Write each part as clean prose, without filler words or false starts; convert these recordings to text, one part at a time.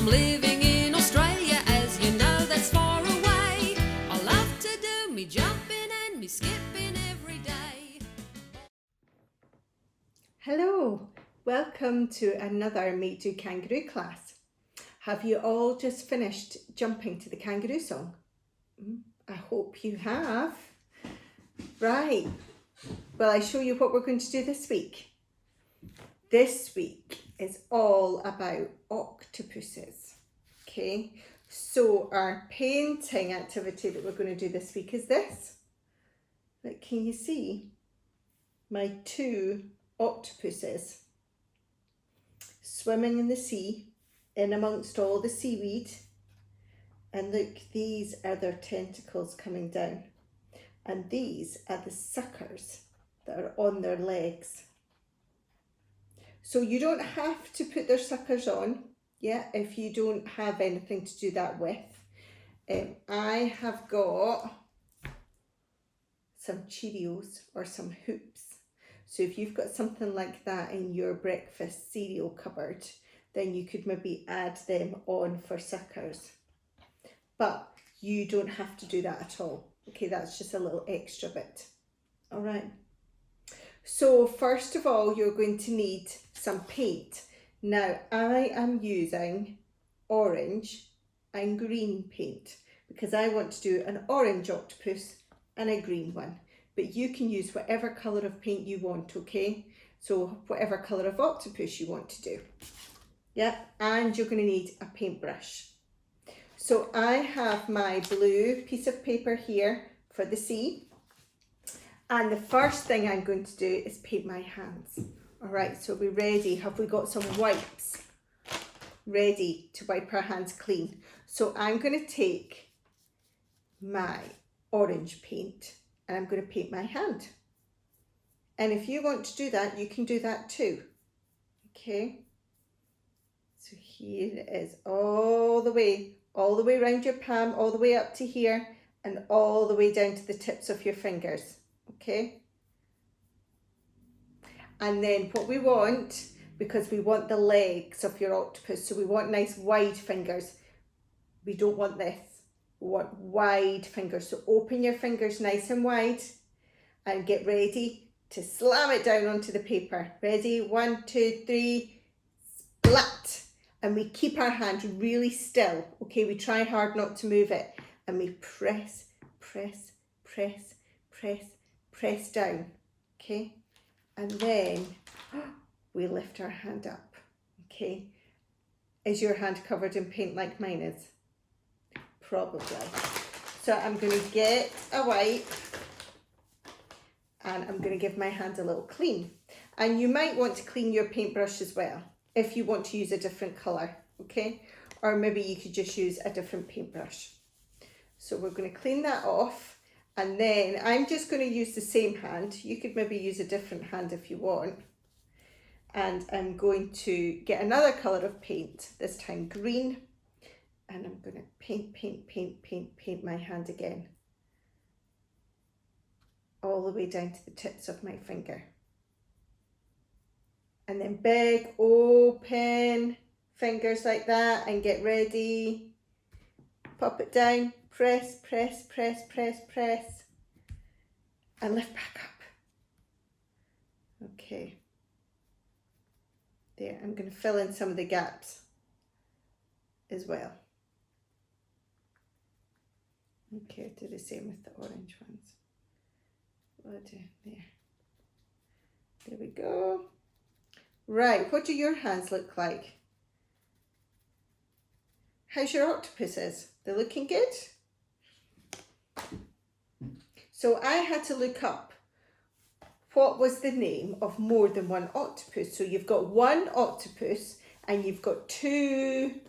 I'm living in Australia, as you know, that's far away. I love to do me jumping and me skipping every day. Hello, welcome to another Meet Do Kangaroo class. Have you all just finished jumping to the kangaroo song? I hope you have. Right, well, I show you what we're going to do this week. This week is all about octopuses, okay? So our painting activity that we're going to do this week is this. Like, can you see my two octopuses swimming in the sea, in amongst all the seaweed? And look, these are their tentacles coming down. And these are the suckers that are on their legs. So you don't have to put their suckers on, if you don't have anything to do that with. I have got some Cheerios or some hoops. So if you've got something like that in your breakfast cereal cupboard, then you could maybe add them on for suckers. But you don't have to do that at all. Okay, that's just a little extra bit. All right. So first of all, you're going to need some paint. Now, I am using orange and green paint because I want to do an orange octopus and a green one. But you can use whatever colour of paint you want, okay? So whatever colour of octopus you want to do. Yeah, and you're going to need a paintbrush. So I have my blue piece of paper here for the sea. And the first thing I'm going to do is paint my hands. All right, so we're ready. Have we got some wipes ready to wipe our hands clean? So I'm going to take my orange paint and I'm going to paint my hand. And if you want to do that, you can do that too. Okay. So here it is, all the way around your palm, all the way up to here, and all the way down to the tips of your fingers. Okay. And then what we want, because we want the legs of your octopus, so we want nice wide fingers. We don't want this. We want wide fingers. So open your fingers nice and wide and get ready to slam it down onto the paper. Ready? 1, 2, 3, splat. And we keep our hand really still. Okay, we try hard not to move it. And we press, press, press, press, press down. Okay. And then we lift our hand up. Okay. Is your hand covered in paint like mine is? Probably. So I'm going to get a wipe and I'm going to give my hand a little clean. And you might want to clean your paintbrush as well if you want to use a different colour, okay? Or maybe you could just use a different paintbrush. So we're going to clean that off, and then I'm just going to use the same hand. You could maybe use a different hand if you want. And I'm going to get another colour of paint, this time green, and I'm going to paint my hand again. All the way down to the tips of my finger. And then big open fingers like that, and get ready. Pop it down, press, press, press, press, press, and lift back up. Okay. There, I'm going to fill in some of the gaps as well. Okay, I'll do the same with the orange ones. We'll do there. There we go. Right, what do your hands look like? How's your octopuses? They're looking good? So I had to look up what was the name of more than one octopus. So you've got one octopus and you've got two,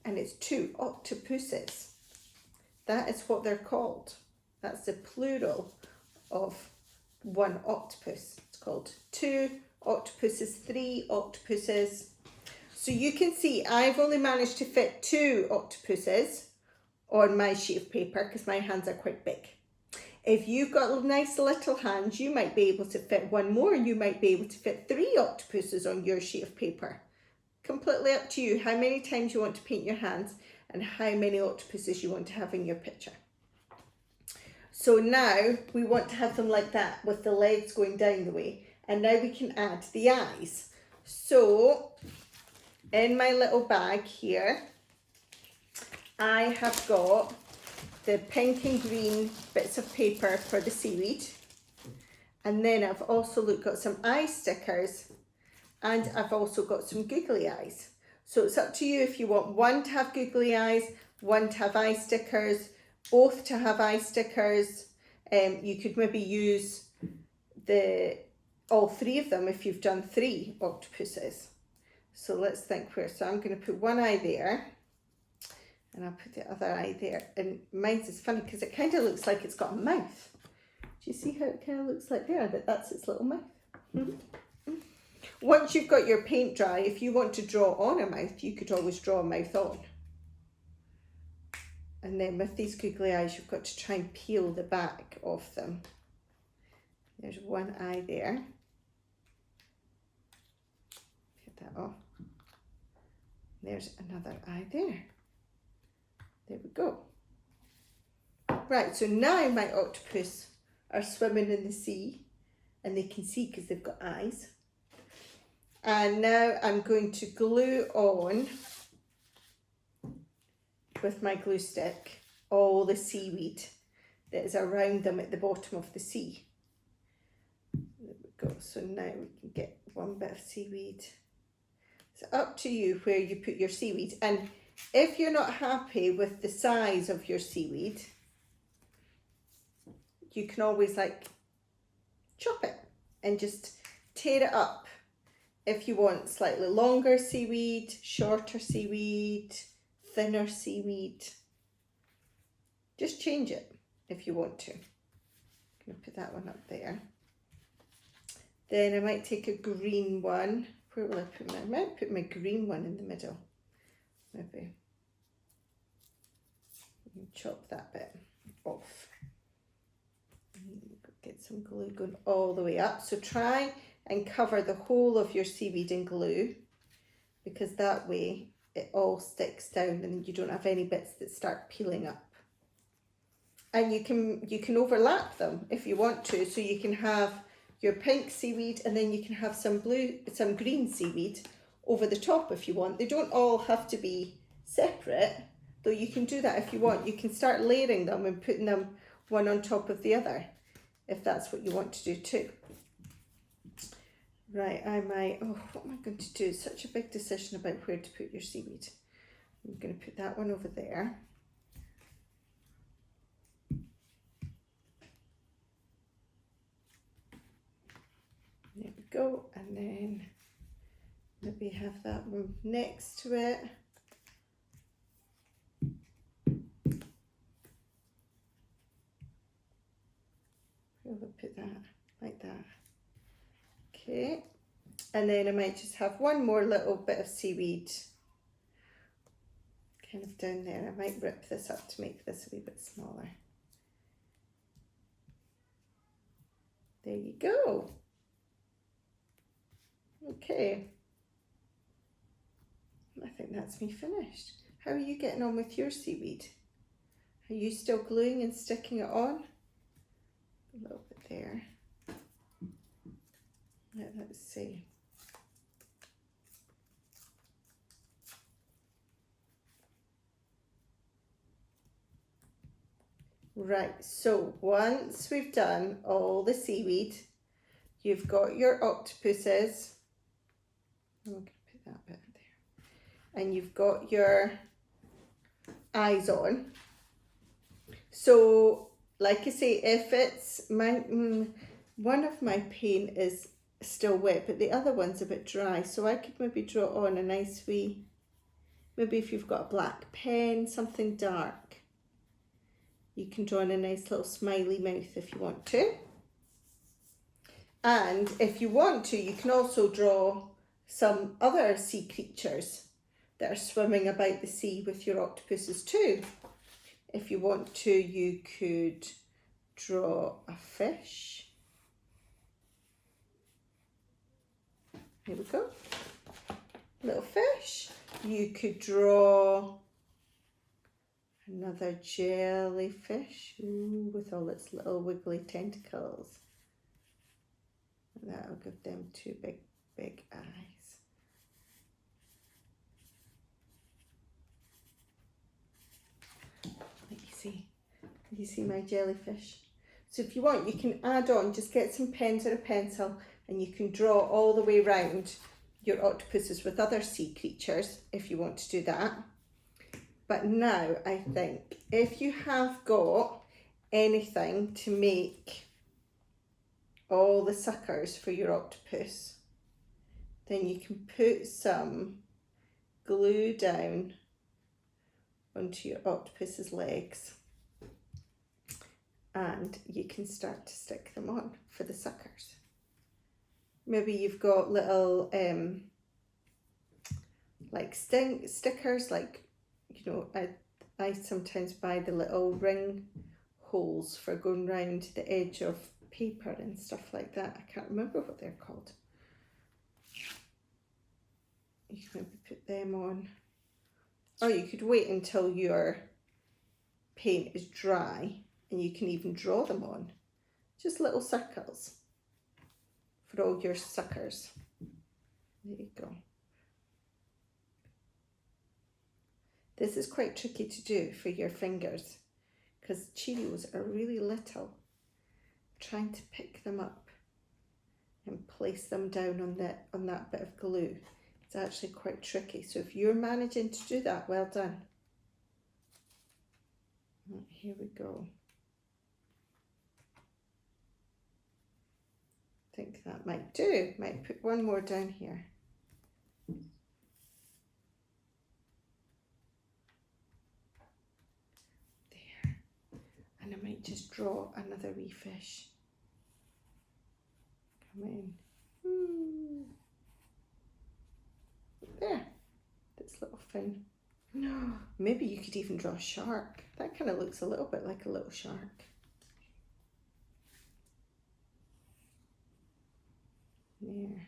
and it's two octopuses. That is what they're called. That's the plural of one octopus. It's called two octopuses, three octopuses. So you can see I've only managed to fit two octopuses on my sheet of paper because my hands are quite big. If you've got nice little hands, you might be able to fit one more. You might be able to fit three octopuses on your sheet of paper. completely up to you how many times you want to paint your hands and how many octopuses you want to have in your picture. So now we want to have them like that with the legs going down the way, and now we can add the eyes. So in my little bag here, I have got the pink and green bits of paper for the seaweed, and then I've also got some eye stickers, and I've also got some googly eyes. So it's up to you if you want one to have googly eyes, one to have eye stickers, both to have eye stickers. You could maybe use all three of them if you've done 3 octopuses. So let's think where. So I'm going to put one eye there, and I'll put the other eye there. And mine's is funny because it kind of looks like it's got a mouth. Do you see how it kind of looks like there? That's its little mouth. Once you've got your paint dry, if you want to draw on a mouth, you could always draw a mouth on. And then with these googly eyes, you've got to try and peel the back of them. There's one eye there. Get that off. There's another eye there. There we go. Right, so now my octopus are swimming in the sea, and they can see because they've got eyes. And now I'm going to glue on with my glue stick all the seaweed that is around them at the bottom of the sea. There we go. So now we can get one bit of seaweed. It's up to you where you put your seaweed. And if you're not happy with the size of your seaweed, you can always chop it and just tear it up. If you want slightly longer seaweed, shorter seaweed, thinner seaweed, just change it if you want to. I'm going to put that one up there. Then I might take a green one. Where will I put I might put my green one in the middle. Maybe. Chop that bit off. Get some glue going all the way up. So try and cover the whole of your seaweed in glue, because that way it all sticks down and you don't have any bits that start peeling up. And you can overlap them if you want to, so you can have your pink seaweed and then you can have some green seaweed over the top if you want. They don't all have to be separate, though you can do that if you want. You can start layering them and putting them one on top of the other if that's what you want to do too. Right, what am I going to do? It's such a big decision about where to put your seaweed. I'm going to put that one over there. There we go, and then maybe have that one next to it. Where will I put that? Like that. Okay, and then I might just have one more little bit of seaweed kind of down there. I might rip this up to make this a wee bit smaller. There you go. Okay, I think that's me finished. How are you getting on with your seaweed? Are you still gluing and sticking it on? A little bit there. Let's see. Right, so once we've done all the seaweed, you've got your octopuses. I'm going to put that bit there. And you've got your eyes on. So, like I say, if it's one of my paint is still wet, but the other one's a bit dry, so I could maybe draw on a nice wee, maybe if you've got a black pen, something dark, you can draw on a nice little smiley mouth if you want to. And if you want to, you can also draw some other sea creatures that are swimming about the sea with your octopuses too. If you want to, you could draw a fish. Here we go. little fish. You could draw another jellyfish, ooh, with all its little wiggly tentacles. And that'll give them two big, big eyes. Let me see. Can you see my jellyfish? So if you want, you can add on, just get some pens or a pencil, and you can draw all the way around your octopuses with other sea creatures if you want to do that. But now I think if you have got anything to make all the suckers for your octopus, then you can put some glue down onto your octopus's legs and you can start to stick them on for the suckers. Maybe you've got little like stickers, like, you know, I sometimes buy the little ring holes for going round the edge of paper and stuff like that. I can't remember what they're called. You can maybe put them on. Or you could wait until your paint is dry and you can even draw them on. Just little circles for all your suckers. There you go. This is quite tricky to do for your fingers because Cheerios are really little. Trying to pick them up and place them down on that bit of glue, it's actually quite tricky. So if you're managing to do that, well done. Here we go. I think that might do. Might put one more down here. There. And I might just draw another wee fish. Come in. There. This little fin. No, maybe you could even draw a shark. That kind of looks a little bit like a little shark. There.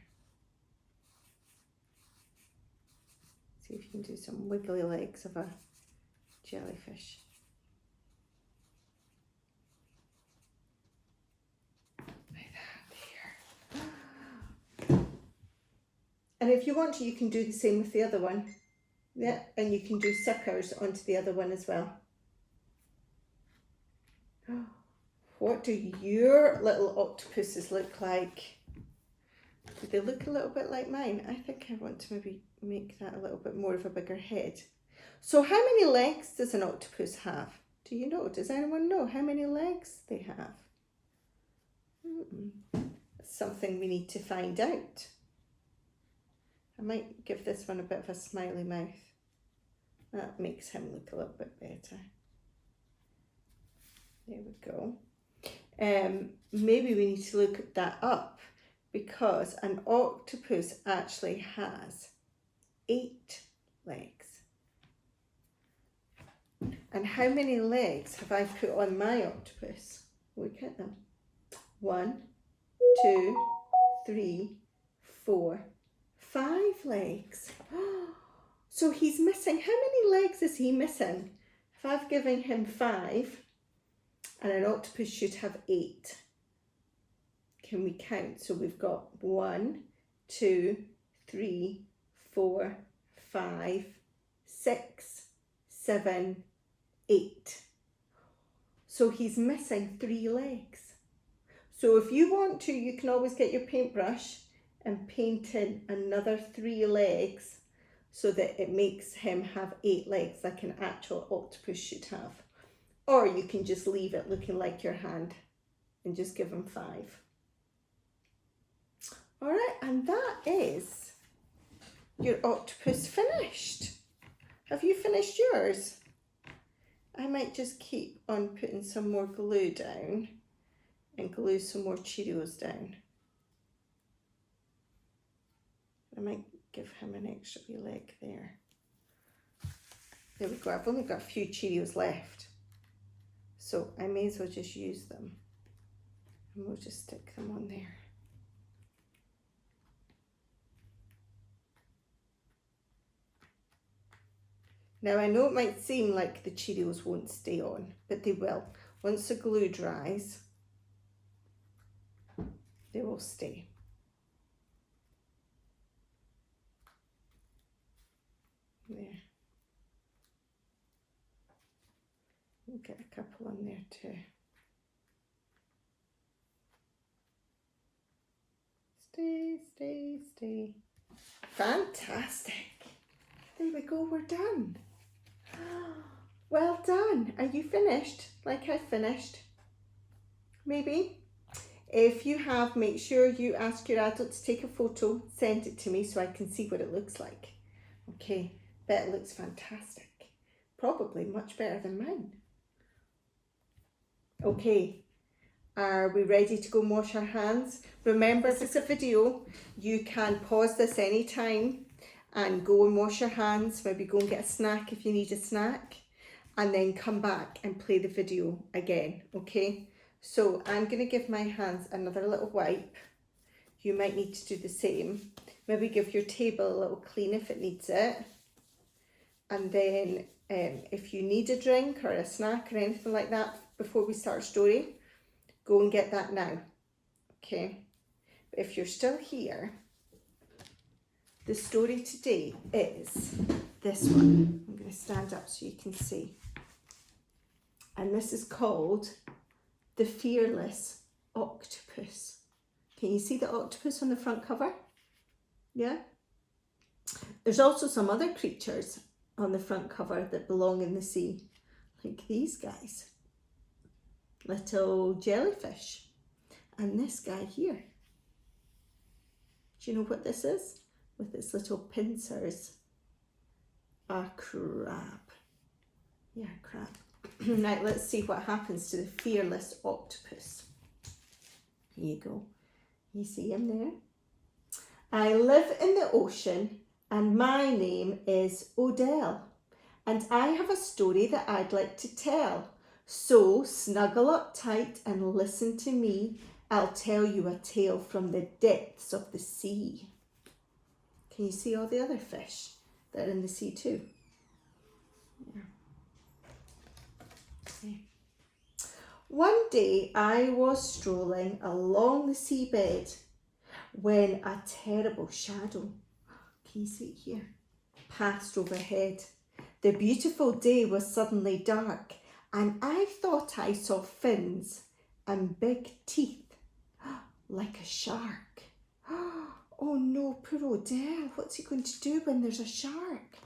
See if you can do some wiggly legs of a jellyfish. Like that, there. And if you want to, you can do the same with the other one. Yeah, and you can do suckers onto the other one as well. What do your little octopuses look like? Do they look a little bit like mine? I think I want to maybe make that a little bit more of a bigger head. So how many legs does an octopus have? Do you know? Does anyone know how many legs they have? That's something we need to find out. I might give this one a bit of a smiley mouth. That makes him look a little bit better. There we go. Maybe we need to look that up because an octopus actually has 8 legs. And how many legs have I put on my octopus? Look at them. 1, 2, 3, 4, 5 legs. So he's missing, how many legs is he missing? If I've given him 5 and an octopus should have 8. Can we count? So we've got 1, 2, 3, 4, 5, 6, 7, 8. So he's missing 3 legs. So if you want to, you can always get your paintbrush and paint in another 3 legs so that it makes him have 8 legs like an actual octopus should have. Or you can just leave it looking like your hand and just give him 5. All right, and that is your octopus finished. Have you finished yours? I might just keep on putting some more glue down and glue some more Cheerios down. I might give him an extra wee leg there. There we go. I've only got a few Cheerios left, so I may as well just use them. And we'll just stick them on there. Now I know it might seem like the Cheerios won't stay on, but they will. Once the glue dries, they will stay. There. We'll get a couple on there too. Stay, stay, stay. Fantastic. There we go, we're done. Well done. Are you finished? Like I finished? Maybe? If you have, make sure you ask your adult to take a photo, send it to me so I can see what it looks like. Okay, bet it looks fantastic. Probably much better than mine. Okay, are we ready to go and wash our hands? Remember, this is a video. You can pause this anytime and go and wash your hands. Maybe go and get a snack if you need a snack. And then come back and play the video again, okay? So I'm going to give my hands another little wipe. You might need to do the same. Maybe give your table a little clean if it needs it. And then if you need a drink or a snack or anything like that before we start story, go and get that now, okay? But if you're still here, the story today is this one. I'm going to stand up so you can see. And this is called The Fearless Octopus. Can you see the octopus on the front cover? Yeah? There's also some other creatures on the front cover that belong in the sea, like these guys. Little jellyfish. And this guy here. Do you know what this is? With its little pincers. A crab. Yeah, crab. Now let's see what happens to the fearless octopus. Here you go. You see him there? I live in the ocean and my name is Odell. And I have a story that I'd like to tell. So snuggle up tight and listen to me. I'll tell you a tale from the depths of the sea. Can you see all the other fish that are in the sea too? Yeah. Okay. One day I was strolling along the seabed when a terrible shadow, can you see it here, passed overhead. The beautiful day was suddenly dark and I thought I saw fins and big teeth like a shark. Oh no, poor Odell, what's he going to do when there's a shark?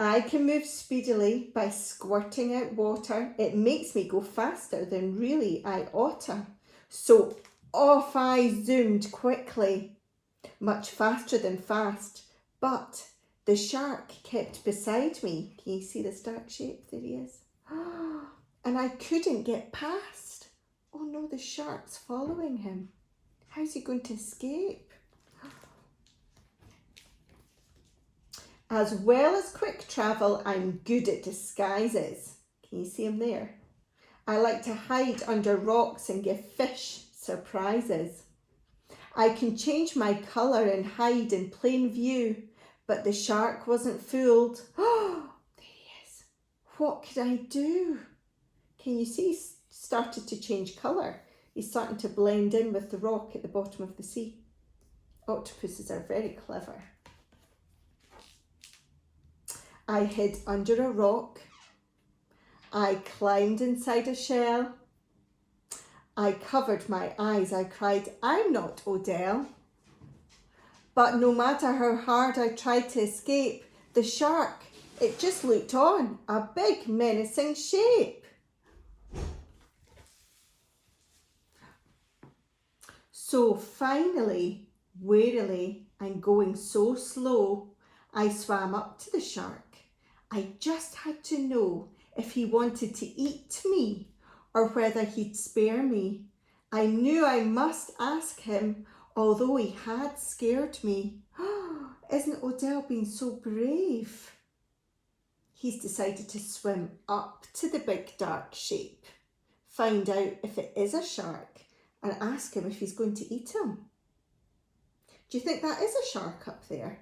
I can move speedily by squirting out water. It makes me go faster than really I oughta. So off I zoomed quickly, much faster than fast, but the shark kept beside me. Can you see this dark shape? There he is. And I couldn't get past. Oh no, the shark's following him. How's he going to escape? As well as quick travel, I'm good at disguises. Can you see him there? I like to hide under rocks and give fish surprises. I can change my colour and hide in plain view, but the shark wasn't fooled. Oh, there he is. What could I do? Can you see he's started to change colour? He's starting to blend in with the rock at the bottom of the sea. Octopuses are very clever. I hid under a rock. I climbed inside a shell. I covered my eyes. I cried, I'm not Odell. But no matter how hard I tried to escape, the shark, it just looked on, a big menacing shape. So finally, warily and going so slow, I swam up to the shark. I just had to know if he wanted to eat me or whether he'd spare me. I knew I must ask him, although he had scared me. Isn't Odell being so brave? He's decided to swim up to the big dark shape, find out if it is a shark and ask him if he's going to eat him. Do you think that is a shark up there?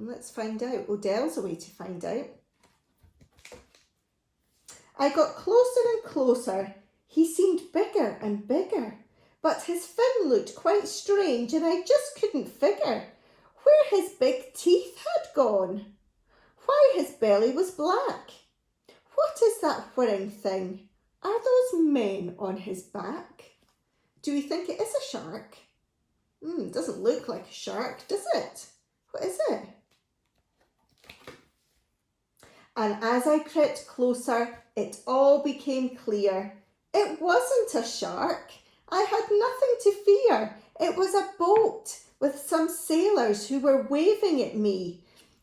Let's find out. Odell's a way to find out. I got closer and closer. He seemed bigger and bigger, but his fin looked quite strange and I just couldn't figure where his big teeth had gone, why his belly was black. What is that whirring thing? Are those men on his back? Do we think it is a shark? It doesn't look like a shark, does it? What is it? And as I crept closer, it all became clear. It wasn't a shark. I had nothing to fear. It was a boat with some sailors who were waving at me.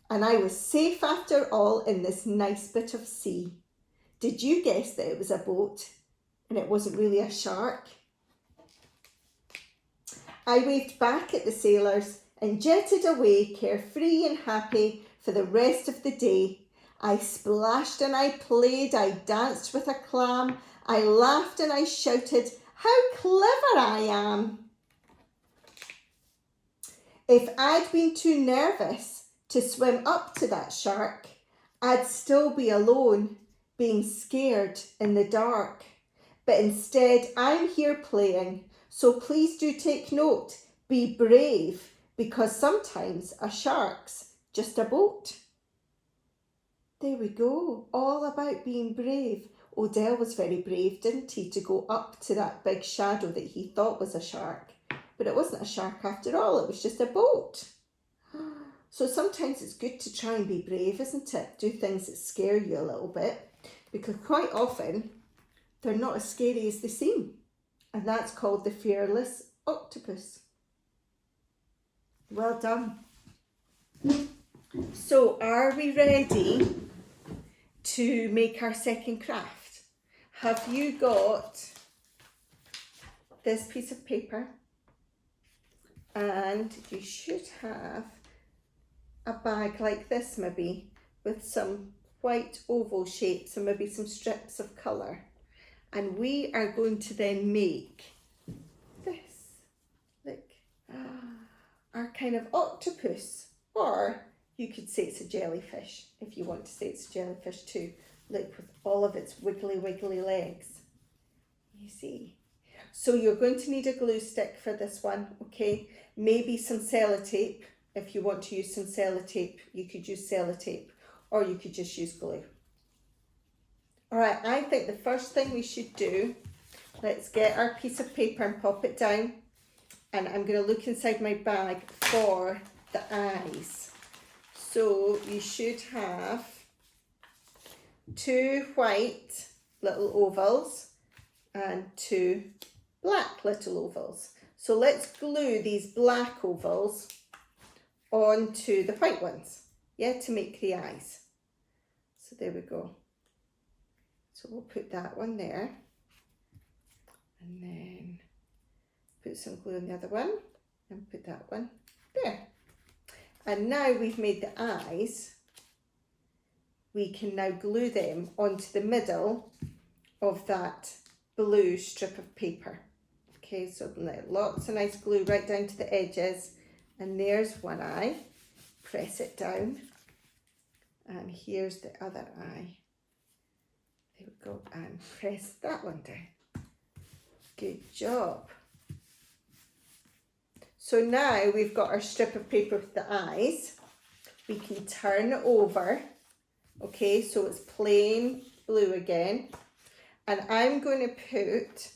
And I was safe after all in this nice bit of sea. Did you guess that it was a boat and it wasn't really a shark? I waved back at the sailors and jetted away carefree and happy for the rest of the day. I splashed and I played, I danced with a clam, I laughed and I shouted, how clever I am. If I'd been too nervous to swim up to that shark, I'd still be alone, being scared in the dark. But instead, I'm here playing, so please do take note, be brave, because sometimes a shark's just a boat. There we go, all about being brave. Odell was very brave, didn't he, to go up to that big shadow that he thought was a shark. But it wasn't a shark after all, it was just a boat. So sometimes it's good to try and be brave, isn't it? Do things that scare you a little bit, because quite often they're not as scary as they seem. And that's called the fearless octopus. Well done. So are we ready to make our second craft? Have you got this piece of paper? And you should have a bag like this maybe with some white oval shapes and maybe some strips of colour. And we are going to then make this, look, our kind of octopus, or you could say it's a jellyfish if you want to say it's a jellyfish too. Look, with all of its wiggly legs. You see? So you're going to need a glue stick for this one, okay? Maybe some sellotape. If you want to use some sellotape, you could use sellotape, or you could just use glue. All right, I think the first thing we should do, let's get our piece of paper and pop it down. And I'm going to look inside my bag for the eyes. So you should have 2 white little ovals and 2 black little ovals. So let's glue these black ovals onto the white ones, yeah, to make the eyes. So there we go. So we'll put that one there, and then put some glue on the other one, and put that one there. And now we've made the eyes, we can now glue them onto the middle of that blue strip of paper. Okay, so lots of nice glue right down to the edges, and there's one eye. Press it down, and here's the other eye. There we go, and press that one down. Good job. So now we've got our strip of paper with the eyes. We can turn it over, okay, so it's plain blue again. And I'm going to put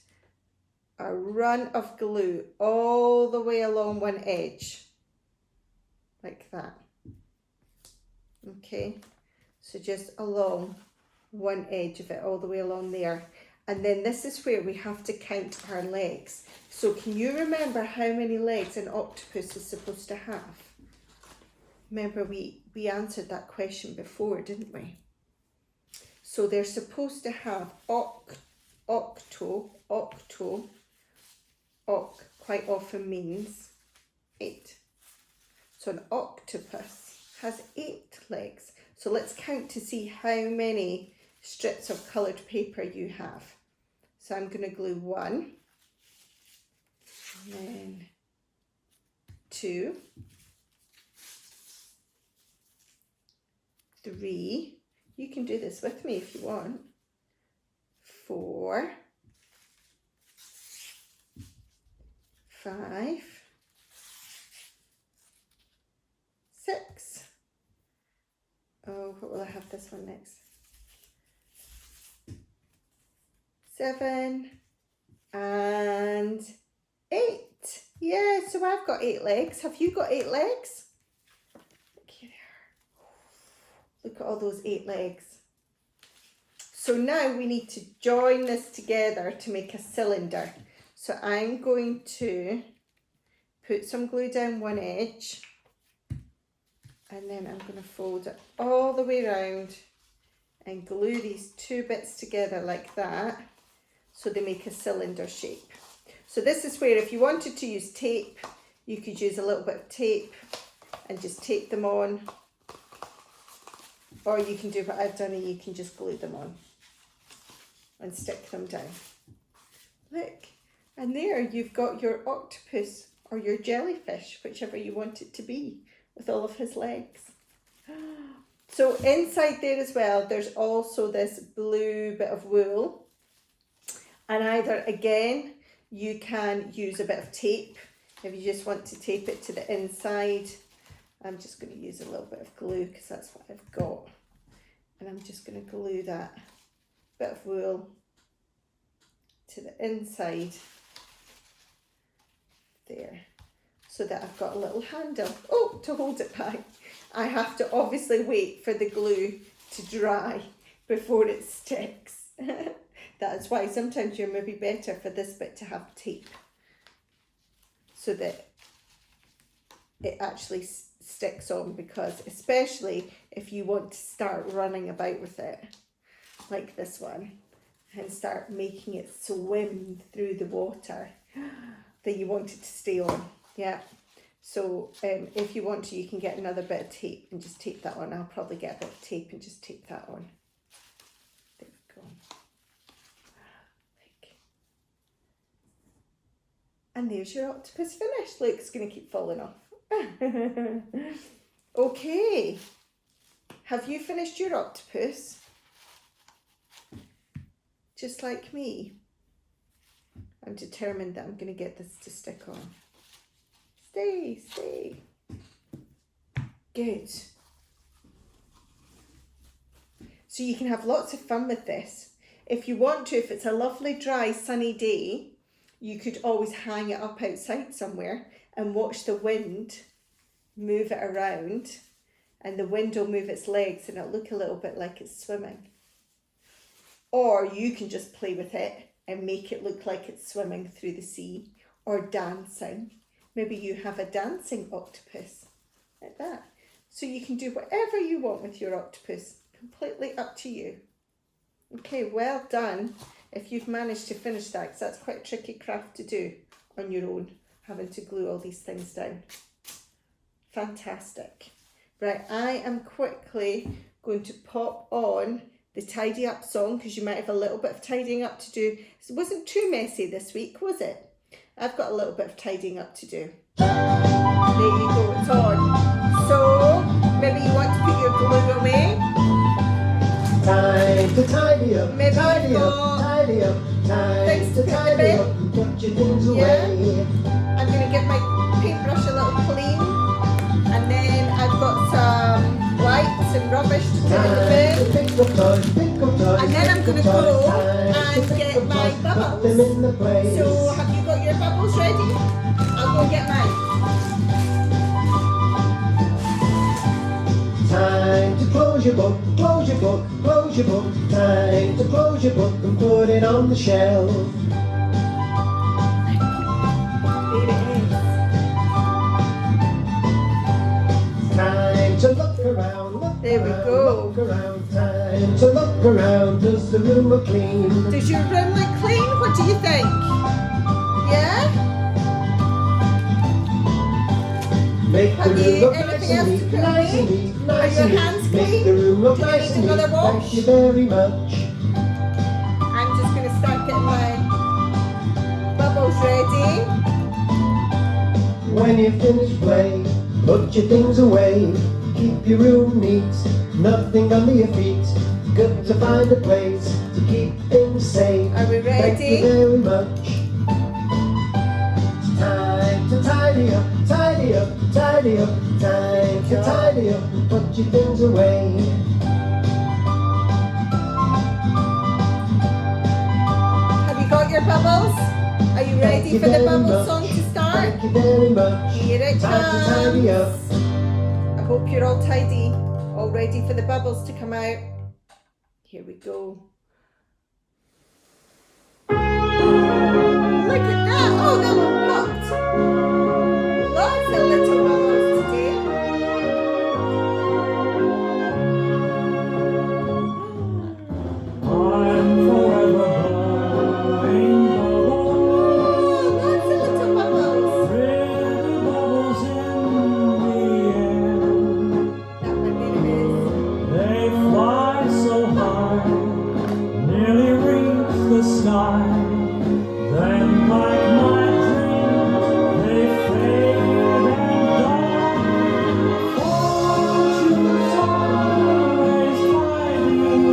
a run of glue all the way along one edge, like that. Okay, so just along one edge of it, all the way along there. And then this is where we have to count our legs. So can you remember how many legs an octopus is supposed to have? Remember we answered that question before, didn't we? So they're supposed to have octo quite often means 8. So an octopus has 8 legs. So let's count to see how many strips of coloured paper you have. So I'm going to glue 1, and then 2, 3. You can do this with me if you want. 4, 5, 6. Oh, what will I have this one next? 7 and 8. Yeah, so I've got 8 legs. Have you got 8 legs? Look here. Look at all those 8 legs. So now we need to join this together to make a cylinder. So I'm going to put some glue down one edge, and then I'm going to fold it all the way around and glue these 2 bits together like that, so they make a cylinder shape. So this is where if you wanted to use tape, you could use a little bit of tape and just tape them on. Or you can do what I've done and you can just glue them on and stick them down. Look, and there you've got your octopus or your jellyfish, whichever you want it to be, with all of his legs. So inside there as well, there's also this blue bit of wool. And either, again, you can use a bit of tape if you just want to tape it to the inside. I'm just going to use a little bit of glue because that's what I've got. And I'm just going to glue that bit of wool to the inside there, so that I've got a little handle, to hold it by. I have to obviously wait for the glue to dry before it sticks. That's why sometimes you're maybe better for this bit to have tape, so that it actually sticks on, because especially if you want to start running about with it, like this one, and start making it swim through the water, then you want it to stay on. Yeah. So if you want to, you can get another bit of tape and just tape that on. I'll probably get a bit of tape and just tape that on. There we go. And there's your octopus finished. Look, it's going to keep falling off. Okay. Have you finished your octopus? Just like me. I'm determined that I'm going to get this to stick on. Stay. Good. So you can have lots of fun with this. If you want to, if it's a lovely, dry, sunny day, you could always hang it up outside somewhere and watch the wind move it around, and the wind will move its legs and it'll look a little bit like it's swimming. Or you can just play with it and make it look like it's swimming through the sea or dancing. Maybe you have a dancing octopus, like that. So you can do whatever you want with your octopus, completely up to you. Okay, well done if you've managed to finish that, because that's quite a tricky craft to do on your own, having to glue all these things down. Fantastic. Right, I am quickly going to pop on the tidy up song, because you might have a little bit of tidying up to do. It wasn't too messy this week, was it? I've got a little bit of tidying up to do. There you go, it's on. So, maybe you want to put your glue away. Time to tidy up, Maybe tidy you've up, got tidy up. Time things to to put tidy in. up and put your things Yeah. away. I'm going to give my paintbrush a little clean. And then I've got some whites and rubbish to put in the bin. Pick up toys, pick up toys. And then I'm going to go and get my Put them bubbles. in the place. So have you got your bubbles ready? I'll go get mine. Time to close your book, close your book, close your book. Time to close your book and put it on the shelf. There it is. Time to look around, look There we around, go. look around. Time to look around. Does the room look clean? Does your room look clean? What do you think? Yeah? Make the Have room you look anything nice else and to neat, put nice away? and neat, Are nice your and neat. hands Make clean? the room look Do you nice need and neat. another wash? Thank you very much. I'm just going to start getting my bubbles ready. When you finish play, Put your things away, keep your room neat, nothing under your feet. Good to find a place to keep things safe. Are we ready? Thank you very much. It's time to tidy up, tidy up, tidy up. Time to tidy up and put your things away. Have you got your bubbles? Are you ready for the bubble song to start? Thank you very much. Here it Time to tidy up. comes. I hope you're all tidy, all ready for the bubbles to come out. Here we go. Look at that! Oh, that one popped. Lots of little bubbles today. I'm forever blowing Oh, bubbles, lots of little bubbles. pretty bubbles in the That one there it air. They fly so high, nearly reach the sky. Then, like my dreams, they fade and die. Fortune's always hiding.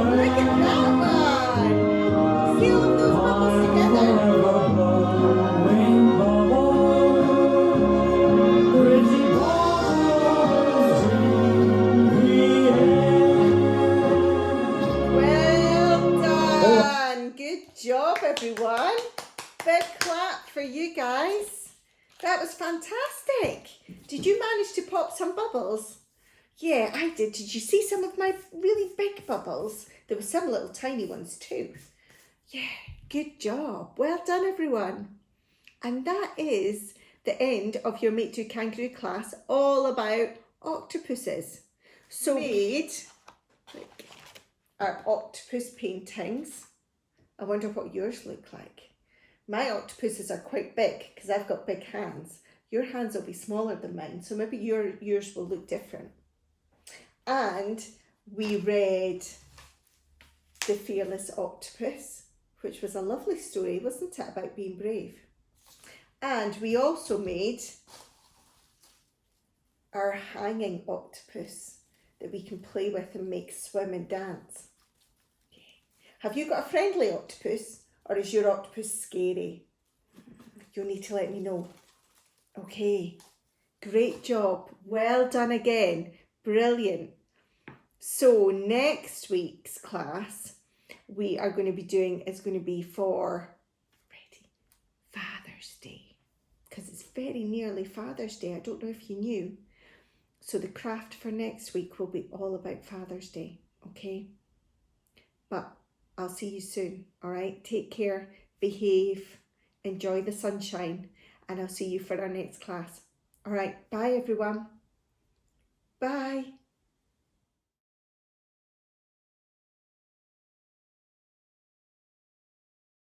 Look at that one. See all of those bubbles together? Well done. Good job, everyone. Big clap for you guys. That was fantastic. Did you manage to pop some bubbles? Yeah, I did. Did you see some of my really big bubbles? There were some little tiny ones too. Yeah, good job. Well done, everyone. And that is the end of your Mate Do Kangaroo class, all about octopuses. So we made our octopus paintings. I wonder what yours look like. My octopuses are quite big because I've got big hands. Your hands will be smaller than mine, so maybe yours will look different. And we read The Fearless Octopus, which was a lovely story, wasn't it, about being brave? And we also made our hanging octopus that we can play with and make swim and dance. Have you got a friendly octopus, or is your octopus scary? You'll need to let me know. Okay, great job. Well done again. Brilliant. So next week's class we are going to be doing is going to be for Father's Day, because it's very nearly Father's Day. I don't know if you knew. So the craft for next week will be all about Father's Day, okay? But I'll see you soon, all right? Take care, behave, enjoy the sunshine, and I'll see you for our next class. All right, bye everyone. Bye.